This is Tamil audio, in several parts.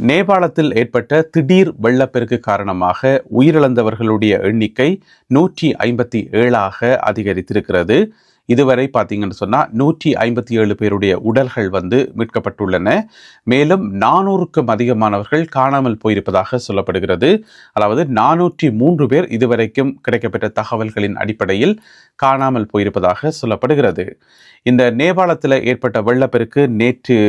நேபாளத்தில் ஏற்பட்ட திடீர் வெள்ளப்பெருக்கு காரணமாக உயிரிழந்தவர்களுடைய எண்ணிக்கை 157ஆக அதிகரித்திருக்கிறது. இதுவரை பார்த்தீங்கன்னு சொன்னால் 157 பேருடைய உடல்கள் மீட்கப்பட்டுள்ளன. மேலும் 400க்கும் அதிகமானவர்கள் காணாமல் போயிருப்பதாக சொல்லப்படுகிறது. அதாவது 403 பேர் இதுவரைக்கும் கிடைக்கப்பட்ட தகவல்களின் அடிப்படையில் காணாமல் போயிருப்பதாக சொல்லப்படுகிறது. இந்த நேபாளத்தில் ஏற்பட்ட வெள்ளப்பெருக்கு நேற்று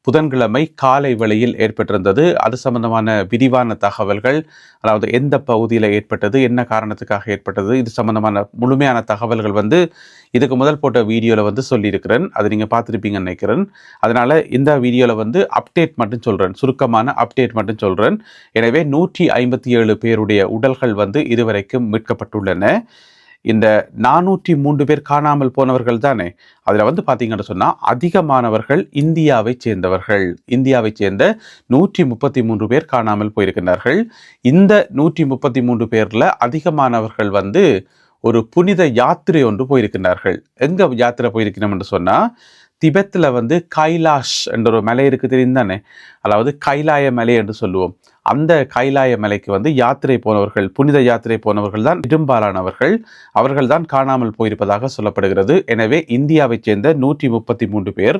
புதன்கிழமை காலை வேளையில் ஏற்பட்டிருந்தது. அது சம்பந்தமான விரிவான தகவல்கள், அதாவது எந்த பகுதியில் ஏற்பட்டது, என்ன காரணத்துக்காக ஏற்பட்டது, இது சம்பந்தமான முழுமையான தகவல்கள் இதுக்கு முதல் போட்ட வீடியோவில் சொல்லியிருக்கிறேன். அது நீங்கள் பார்த்துருப்பீங்கன்னு நினைக்கிறேன். அதனால் இந்த வீடியோவில் அப்டேட் மட்டும் சொல்கிறேன், சுருக்கமான அப்டேட் மட்டும் சொல்கிறேன். எனவே 157 பேருடைய உடல்கள் இதுவரைக்கும் மீட்கப்பட்டுள்ளன. இந்த 403 பேர் காணாமல் போனவர்கள் தானே, அதில் பார்த்தீங்கன்னு சொன்னால் அதிகமானவர்கள் இந்தியாவை சேர்ந்தவர்கள். இந்தியாவை சேர்ந்த 133 பேர் காணாமல் போயிருக்கிறார்கள். இந்த 133 பேரில் அதிகமானவர்கள் ஒரு புனித யாத்திரை ஒன்று போயிருக்கிறார்கள். எங்கே யாத்திரை போயிருக்கணும் என்று சொன்னால், திபெத்தில் கைலாஷ் என்ற ஒரு மலை இருக்குது தெரியும் தானே, அதாவது கைலாய மலை என்று சொல்லுவோம். அந்த கைலாய மலைக்கு யாத்திரை போனவர்கள், புனித யாத்திரை போனவர்கள் தான் பெரும்பாலானவர்கள். அவர்கள் தான் காணாமல் போயிருப்பதாக சொல்லப்படுகிறது. எனவே இந்தியாவை சேர்ந்த 133 பேர்,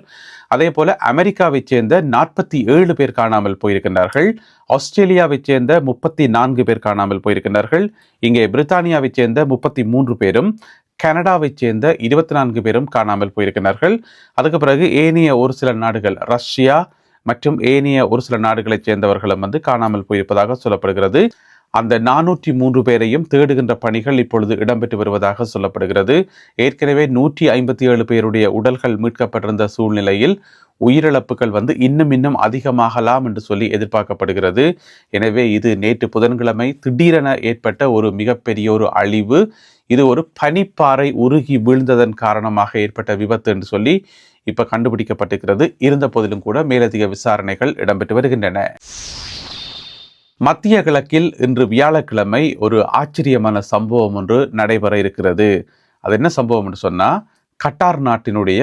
அதே போல அமெரிக்காவை சேர்ந்த 47 பேர் காணாமல் போயிருக்கின்றார்கள். ஆஸ்திரேலியாவை சேர்ந்த 34 பேர் காணாமல் போயிருக்கின்றார்கள். இங்கே பிரித்தானியாவை சேர்ந்த 33 பேரும், கனடாவை சேர்ந்த 24 பேரும் காணாமல் போயிருக்கிறார்கள். அதுக்கு பிறகு ஏனைய ஒரு சில நாடுகள், ரஷ்யா மற்றும் ஏனைய ஒரு சில நாடுகளைச் சேர்ந்தவர்களும் காணாமல் போயிருப்பதாக சொல்லப்படுகிறது. அந்த 403 பேரையும் தேடுகின்ற பணிகள் இப்பொழுது இடம்பெற்று வருவதாக சொல்லப்படுகிறது. ஏற்கனவே 157 பேருடைய உடல்கள் மீட்கப்பட்டிருந்த சூழ்நிலையில் உயிரிழப்புகள் இன்னும் அதிகமாகலாம் என்று சொல்லி எதிர்பார்க்கப்படுகிறது. எனவே இது நேற்று புதன்கிழமை திடீரென ஏற்பட்ட ஒரு மிகப்பெரிய ஒரு அழிவு. இது ஒரு பனிப்பாறை உருகி வீழ்ந்ததன் காரணமாக ஏற்பட்ட விபத்து என்று சொல்லி இப்ப கண்டுபிடிக்கப்பட்டிருக்கிறது. இருந்த போதிலும் கூட மேலதிக விசாரணைகள் இடம்பெற்று வருகின்றன. மத்திய கிழக்கில் இன்று வியாழக்கிழமை ஒரு ஆச்சரியமான சம்பவம் ஒன்று நடைபெற இருக்கிறது. அது என்ன சம்பவம் என்று சொன்னா, கட்டார் நாட்டினுடைய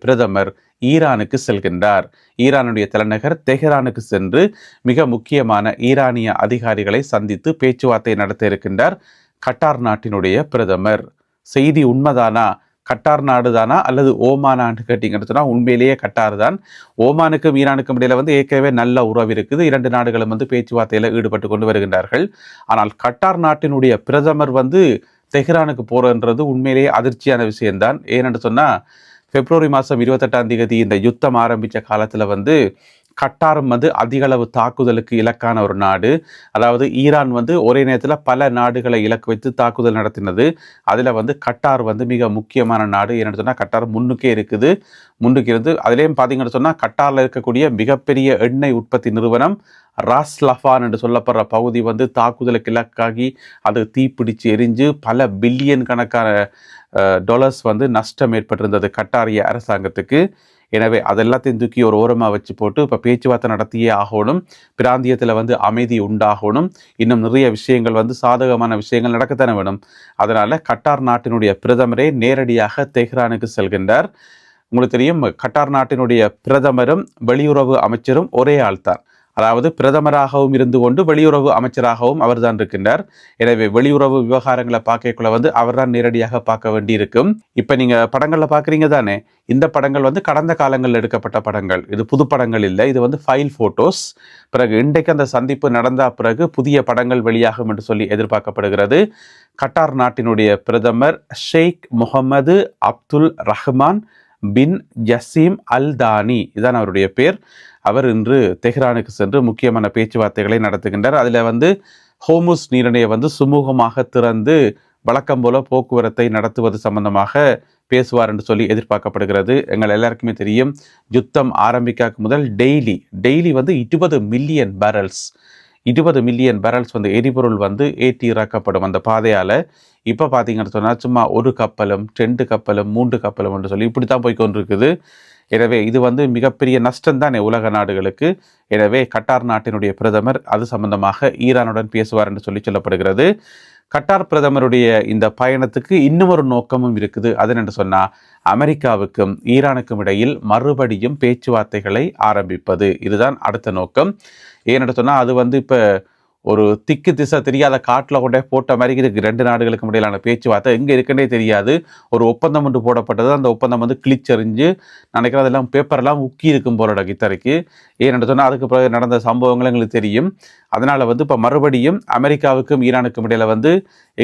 பிரதமர் ஈரானுக்கு செல்கின்றார். ஈரானுடைய தலைநகர் தெஹரானுக்கு சென்று மிக முக்கியமான ஈரானிய அதிகாரிகளை சந்தித்து பேச்சுவார்த்தை நடத்த இருக்கின்றார் கட்டார் நாட்டினுடைய பிரதமர். செய்தி உண்மைதானா, கட்டார் நாடு தானா அல்லது ஓமானான்னு கேட்டீங்கன்னு சொன்னால் உண்மையிலேயே கட்டார் தான். ஓமானுக்கும் ஈரானுக்கும் இடையில ஏற்கனவே நல்ல உறவு இருக்குது. இரண்டு நாடுகளும் பேச்சுவார்த்தையில் ஈடுபட்டு கொண்டு வருகின்றார்கள். ஆனால் கட்டார் நாட்டினுடைய பிரதமர் தெஹ்ரானுக்கு போறன்றது உண்மையிலேயே அதிர்ச்சியான விஷயம்தான். ஏனென்று சொன்னால், பிப்ரவரி மாதம் 28ஆம் தேதி இந்த யுத்தம் ஆரம்பித்த காலத்தில் கட்டாரும் அதிக அளவு தாக்குதலுக்கு இலக்கான ஒரு நாடு. அதாவது ஈரான் ஒரே நேரத்தில் பல நாடுகளை இலக்கு வைத்து தாக்குதல் நடத்தினது. அதில் கட்டார் மிக முக்கியமான நாடு. ஏன்னு சொன்னால், கட்டார் முன்னுக்கு இருந்து அதுலேயும் பார்த்தீங்கன்னு சொன்னால், கட்டாரில் இருக்கக்கூடிய மிகப்பெரிய எண்ணெய் உற்பத்தி நிறுவனம் ராஸ் லஃபான் என்று சொல்லப்படுற பகுதி தாக்குதலுக்கு இலக்காகி அது தீப்பிடிச்சு எரிஞ்சு பல பில்லியன் கணக்கான டாலர்ஸ் நஷ்டம் ஏற்பட்டிருந்தது கட்டாரிய அரசாங்கத்துக்கு. எனவே அதெல்லாத்தையும் தூக்கி ஒரு ஓரமாக வச்சு போட்டு இப்போ பேச்சுவார்த்தை நடத்தியே ஆகணும். பிராந்தியத்தில் அமைதி உண்டாகணும். இன்னும் நிறைய விஷயங்கள் சாதகமான விஷயங்கள் நடக்கத்தானே வேணும். அதனால் கட்டார் நாட்டினுடைய பிரதமரே நேரடியாக தெஹ்ரானுக்கு செல்கின்றார். உங்களுக்கு தெரியும், கட்டார் நாட்டினுடைய பிரதமரும் வெளியுறவு அமைச்சரும் ஒரே ஆள்தான். அதாவது பிரதமராகவும் இருந்து கொண்டு வெளியுறவு அமைச்சராகவும் அவர் தான் இருக்கின்றார். எனவே வெளியுறவு விவகாரங்களை பார்க்கக்குள்ள அவர் தான் நேரடியாக பார்க்க வேண்டி இருக்கும். இப்போ நீங்கள் படங்களில் பார்க்குறீங்க தானே, இந்த படங்கள் கடந்த காலங்களில் எடுக்கப்பட்ட படங்கள், இது புது படங்கள் இல்லை. இது ஃபைல் ஃபோட்டோஸ். பிறகு இன்றைக்கு அந்த சந்திப்பு நடந்த பிறகு புதிய படங்கள் வெளியாகும் என்று சொல்லி எதிர்பார்க்கப்படுகிறது. கட்டார் நாட்டினுடைய பிரதமர் ஷேக் முகமது அப்துல் ரஹ்மான் பின் ஜசீம் அல் தானி, இதான் அவருடைய பேர். அவர் இன்று தெஹ்ரானுக்கு சென்று முக்கியமான பேச்சுவார்த்தைகளை நடத்துகின்றார். அதில் ஹோமுஸ் நீரிணையை சுமூகமாக திறந்து வழக்கம் போல போக்குவரத்தை நடத்துவது சம்பந்தமாக பேசுவார் என்று சொல்லி எதிர்பார்க்கப்படுகிறது. எங்கள் எல்லாருக்குமே தெரியும், யுத்தம் ஆரம்பிக்க முதல் டெய்லி 20 மில்லியன் பேரல்ஸ் எரிபொருள் ஏற்றி இறக்கப்படும் அந்த பாதையால். இப்போ பார்த்தீங்கன்னு சொன்னால் சும்மா ஒரு கப்பலும் 2 கப்பலும் 3 கப்பலும் என்று சொல்லி இப்படி தான் போய்கொண்டிருக்குது. எனவே இது மிகப்பெரிய நஷ்டம் தானே உலக நாடுகளுக்கு. எனவே கட்டார் நாட்டினுடைய பிரதமர் அது சம்பந்தமாக ஈரானுடன் பேசுவார் என்று சொல்லப்படுகிறது. கட்டார் பிரதமருடைய இந்த பயணத்துக்கு இன்னும் ஒரு நோக்கமும் இருக்குது. அது என்ன சொன்னால், அமெரிக்காவுக்கும் ஈரானுக்கும் இடையில் மறுபடியும் பேச்சுவார்த்தைகளை ஆரம்பிப்பது. இதுதான் அடுத்த நோக்கம். ஏன்னு சொன்னால், அது இப்போ ஒரு திக்கு திசை தெரியாத காட்டில் கொண்டே போட்ட மாதிரி இருக்குது. 2 நாடுகளுக்கு இடையிலான பேச்சுவார்த்தை எங்கே இருக்குன்னே தெரியாது. ஒரு ஒப்பந்தம் ஒன்று போடப்பட்டது. அந்த ஒப்பந்தம் கிழிச்செறிஞ்சு நினைக்கிறேன் அதெல்லாம் பேப்பரெல்லாம் உக்கி இருக்கும் போல இத்தரைக்கு. ஏன்னு சொன்னால், அதுக்கு பிறகு நடந்த சம்பவங்கள் எங்களுக்கு தெரியும். அதனால் இப்போ மறுபடியும் அமெரிக்காவுக்கும் ஈரானுக்கும் இடையில்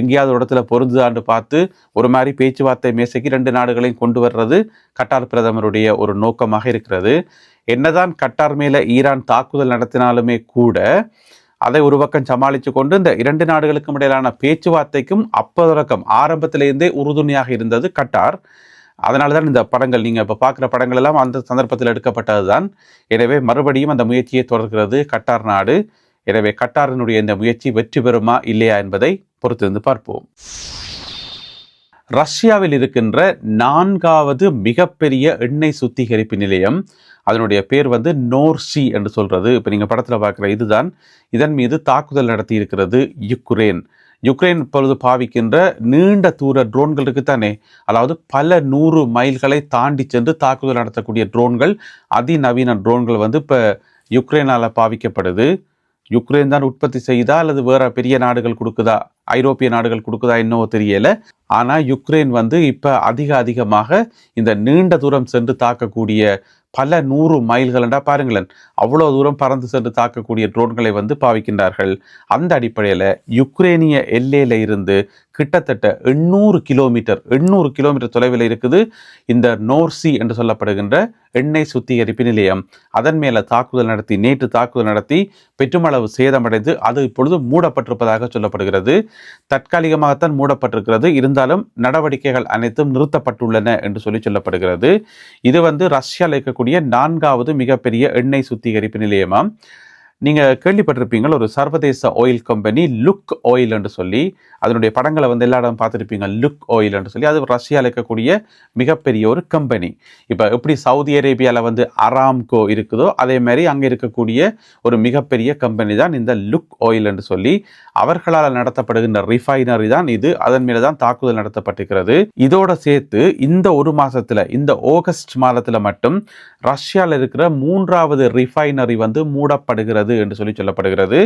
எங்கேயாவது இடத்துல பொருந்துதான்னு பார்த்து ஒரு மாதிரி பேச்சுவார்த்தை மேசைக்கு 2 நாடுகளையும் கொண்டு வர்றது கட்டார் பிரதமருடைய ஒரு நோக்கமாக இருக்கிறது. என்னதான் கட்டார் மேலே ஈரான் தாக்குதல் நடத்தினாலுமே கூட அதை ஒரு பக்கம் சமாளித்து கொண்டு இந்த 2 நாடுகளுக்கும் இடையிலான பேச்சுவார்த்தைக்கும் தொடக்கம் ஆரம்பத்திலேருந்தே உறுதுணையாக இருந்தது கட்டார். அதனால தான் இந்த படங்கள் நீங்கள் இப்போ பார்க்குற படங்கள் எல்லாம் அந்த சந்தர்ப்பத்தில் எடுக்கப்பட்டது தான். எனவே மறுபடியும் அந்த முயற்சியை தொடர்கிறது கட்டார் நாடு. எனவே கட்டாரினுடைய இந்த முயற்சி வெற்றி பெறுமா இல்லையா என்பதை பொறுத்திருந்து பார்ப்போம். ரஷ்யாவில் இருக்கின்ற 4வது மிகப்பெரிய எண்ணெய் சுத்திகரிப்பு நிலையம், அதனுடைய பேர் நோர்சி என்று சொல்கிறது. இப்போ நீங்கள் படத்தில் பார்க்குற இதுதான். இதன் மீது தாக்குதல் நடத்தி இருக்கிறது யுக்ரைன். இப்பொழுது பாவிக்கின்ற நீண்ட தூர ட்ரோன்கள் இருக்குத்தானே, அதாவது பல 100 மைல்களை தாண்டி சென்று தாக்குதல் நடத்தக்கூடிய ட்ரோன்கள், அதிநவீன ட்ரோன்கள் இப்போ யுக்ரைனால் பாவிக்கப்படுது. யுக்ரைன் தான் உற்பத்தி செய்தா அல்லது வேற பெரிய நாடுகள் கொடுக்குதா, ஐரோப்பிய நாடுகள் கொடுக்குதா இன்னும் தெரியல. ஆனால் யுக்ரைன் இப்போ அதிகமாக இந்த நீண்ட தூரம் சென்று தாக்கக்கூடிய பல 100 மைல்கள்டா பாருங்களேன், அவ்வளோ தூரம் பறந்து சென்று தாக்கக்கூடிய ட்ரோன்களை பாவிக்கின்றார்கள். அந்த அடிப்படையில் யுக்ரைனிய எல்லையில் இருந்து கிட்டத்தட்ட 800 கிலோமீட்டர் தொலைவில் இருக்குது இந்த நோர்சி என்று சொல்லப்படுகின்ற எண்ணெய் சுத்திகரிப்பு நிலையம். அதன் மேலே நேற்று தாக்குதல் நடத்தி பெற்றுமளவு சேதமடைந்து அது இப்பொழுது மூடப்பட்டிருப்பதாக சொல்லப்படுகிறது. தற்காலிகமாகத்தான் மூடப்பட்டிருக்கிறது. இருந்தாலும் நடவடிக்கைகள் அனைத்தும் நிறுத்தப்பட்டுள்ளன என்று சொல்லப்படுகிறது. இது ரஷ்யாவில் இருக்கக்கூடிய 4வது மிகப்பெரிய எண்ணெய் சுத்திகரிப்பு நிலையமாம். நீங்கள் கேள்விப்பட்டிருப்பீங்க ஒரு சர்வதேச ஆயில் கம்பெனி லுக் ஆயில் என்று சொல்லி, அதனுடைய படங்களை எல்லா இடம் பார்த்துருப்பீங்க. லுக் ஆயில் என்று சொல்லி அது ரஷ்யாவில் இருக்கக்கூடிய மிகப்பெரிய ஒரு கம்பெனி. இப்போ எப்படி சவுதி அரேபியாவில் அராம்கோ இருக்குதோ அதே மாதிரி அங்கே இருக்கக்கூடிய ஒரு மிகப்பெரிய கம்பெனி தான் இந்த லுக் ஆயில் என்று சொல்லி. அவர்களால் நடத்தப்படுகின்ற ரிஃபைனரி தான் இது. அதன் மேலே தான் தாக்குதல் நடத்தப்பட்டிருக்கிறது. இதோட சேர்த்து இந்த ஒரு மாதத்தில், இந்த ஆகஸ்ட் மாதத்தில் மட்டும் ரஷ்யாவில் இருக்கிற 3வது ரிஃபைனரி மூடப்படுகிறது என்று சொல்லப்படுகிறது.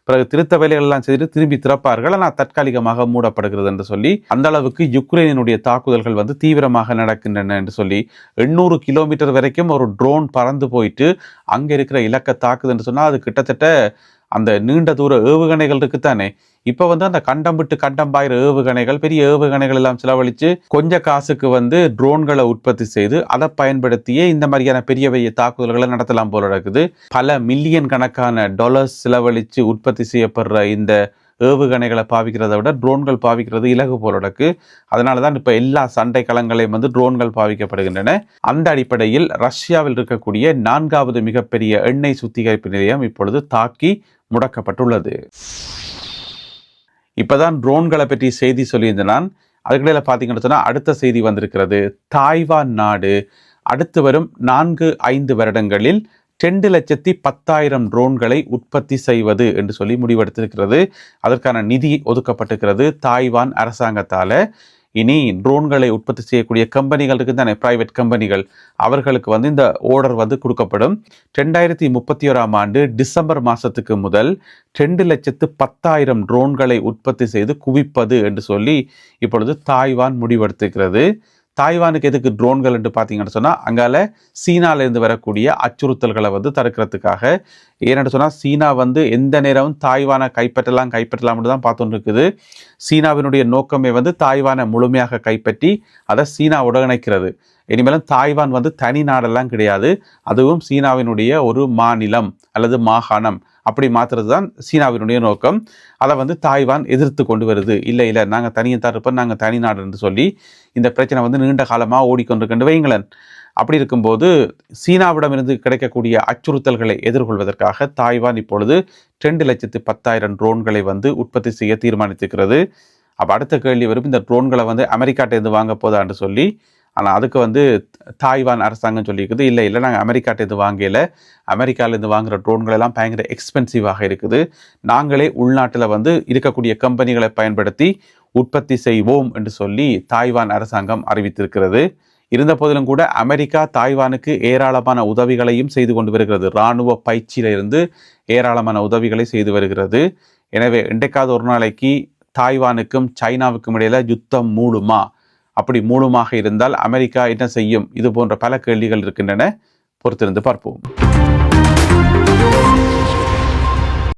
பிறகு திருத்த வேலைகள் எல்லாம் செய்து திரும்பி திறப்பார்கள், ஆனால் தற்காலிகமாக மூடப்படுகிறது என்று சொல்லி. அந்த அளவுக்கு யுக்ரைனுடைய தாக்குதல்கள் தீவிரமாக நடக்கின்றன என்று சொல்லி 800 கிலோமீட்டர் வரைக்கும் ஒரு ட்ரோன் பறந்து போயிட்டு அங்கே இருக்கிற இலக்கை தாக்குது என்று சொன்னால், அது கிட்டத்தட்ட அந்த நீண்ட தூர ஏவுகணைகள் இருக்குத்தானே. இப்போ அந்த கண்டம் விட்டு கண்டம் பாயிற ஏவுகணைகள், பெரிய ஏவுகணைகள் எல்லாம் செலவழித்து கொஞ்ச காசுக்கு ட்ரோன்களை உற்பத்தி செய்து அதை பயன்படுத்தியே இந்த மாதிரியான பெரிய பெரிய தாக்குதல்களை நடத்தலாம் போல இருக்குது. பல மில்லியன் கணக்கான டாலர்ஸ் செலவழித்து உற்பத்தி செய்யப்படுற இந்த ஏவுகணைகளை பாவிக்கிறதை விட ட்ரோன்கள் பாவிக்கிறது இலகு போல இருக்கு. அதனால தான் இப்போ எல்லா சண்டை களங்களையும் ட்ரோன்கள் பாவிக்கப்படுகின்றன. அந்த அடிப்படையில் ரஷ்யாவில் இருக்கக்கூடிய 4வது மிகப்பெரிய எண்ணெய் சுத்திகரிப்பு நிலையம் இப்பொழுது தாக்கி முடக்கப்பட்டுள்ளது. இப்போதான் ட்ரோன்களை பற்றி செய்தி சொல்லியிருந்தேன். அதுக்கிடையில் பார்த்தீங்கன்னு சொன்னால் அடுத்த செய்தி வந்திருக்கிறது. தாய்வான் நாடு அடுத்து வரும் 4-5 வருடங்களில் 2,10,000 ட்ரோன்களை உற்பத்தி செய்வது என்று சொல்லி முடிவெடுத்திருக்கிறது. அதற்கான நிதி ஒதுக்கப்பட்டிருக்கிறது தாய்வான் அரசாங்கத்தால். இனி ட்ரோன்களை உற்பத்தி செய்யக்கூடிய கம்பெனிகள் இருக்குது தானே, பிரைவேட் கம்பெனிகள், அவர்களுக்கு இந்த ஆர்டர் கொடுக்கப்படும். 2031ஆம் ஆண்டு டிசம்பர் மாதத்துக்கு முதல் 2,10,000 ட்ரோன்களை உற்பத்தி செய்து குவிப்பது என்று சொல்லி இப்பொழுது தாய்வான் முடிவெடுத்திருக்கிறது. தாய்வானுக்கு எதுக்கு ட்ரோன்கள் என்று பார்த்தீங்கன்னு சொன்னால், அங்கால சீனாவிலேருந்து வரக்கூடிய அச்சுறுத்தல்களை தடுக்கிறதுக்காக. ஏன்னு சொன்னால், சீனா எந்த நேரமும் தாய்வானை கைப்பற்றலாம்னு தான் பார்த்துட்டு இருக்குது. சீனாவினுடைய நோக்கமே தாய்வானை முழுமையாக கைப்பற்றி அதை சீனா உடனிணைக்கிறது. இனிமேலும் தாய்வான் தனி நாடெல்லாம் கிடையாது, அதுவும் சீனாவினுடைய ஒரு மாநிலம் அல்லது மாகாணம் அப்படி மாற்றுறது தான் சீனாவினுடைய நோக்கம். அதை தாய்வான் எதிர்த்து கொண்டு வருது. இல்லை நாங்கள் தனியாக இருப்போம், நாங்கள் தனி நாடு என்று சொல்லி இந்த பிரச்சனை நீண்ட காலமாக ஓடிக்கொண்டிருக்கின்ற வைங்களேன். அப்படி இருக்கும்போது சீனாவிடமிருந்து கிடைக்கக்கூடிய அச்சுறுத்தல்களை எதிர்கொள்வதற்காக தாய்வான் இப்பொழுது 2,10,000 ட்ரோன்களை உற்பத்தி செய்ய தீர்மானித்திருக்கிறது. அப்போ அடுத்த கேள்வி வரும், இந்த ட்ரோன்களை அமெரிக்காட்டேருந்து வாங்க போதான்னு சொல்லி. ஆனால் அதுக்கு வந்து தாய்வான் அரசாங்கம் சொல்லியிருக்குது, இல்லை இல்லை நாங்கள் அமெரிக்காட்டேருந்து வாங்கலை, அமெரிக்காவிலேருந்து வாங்குகிற ட்ரோன்கள் எல்லாம் பயங்கர எக்ஸ்பென்சிவாக இருக்குது, நாங்களே உள்நாட்டில் வந்து இருக்கக்கூடிய கம்பெனிகளை பயன்படுத்தி உற்பத்தி செய்வோம் என்று சொல்லி தாய்வான் அரசாங்கம் அறிவித்திருக்கிறது. இருந்த போதிலும் கூட அமெரிக்கா தாய்வானுக்கு ஏராளமான உதவிகளையும் செய்து கொண்டு வருகிறது. இராணுவ பயிற்சியிலிருந்து ஏராளமான உதவிகளை செய்து வருகிறது. எனவே இன்றைக்காவது ஒரு நாளைக்கு தாய்வானுக்கும் சைனாவுக்கும் இடையில யுத்தம் மூடுமா? அப்படி மூலமாக இருந்தால் அமெரிக்கா என்ன செய்யும்? இது போன்ற பல கேள்விகள் இருக்கின்றன. பொறுத்திருந்து பார்ப்போம்.